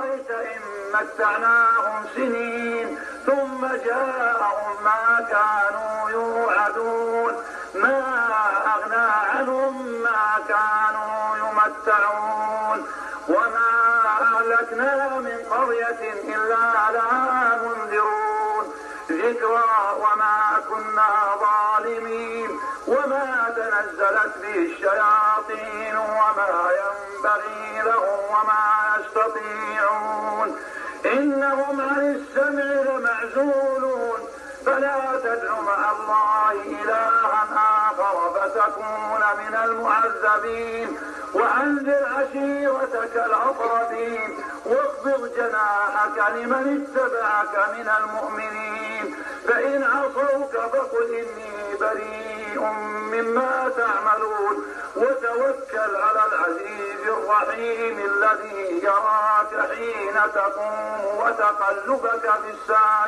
أرأيت إن متعناهم سنين ثم جاءهم ما كانوا يوعدون ما أغنى عنهم ما كانوا يمتعون وما أهلكنا من قرية إلا لها منذرون ذكرى وما كنا ظالمين وما تنزلت به الشياطين وما ينبغي لهم وما يستطيعون إنهم عن السمع لمعزولون فلا تدع مع الله إلها آخر فتكون من المعذبين وأنذر عشيرتك الأقربين واخفض جناحك لمن اتبعك من المؤمنين فإن عصوك فقل إني بريء مما تعملون وتوكل على العزيز الرحيم الذي يراك حين تقوم وتقلبك في الساعة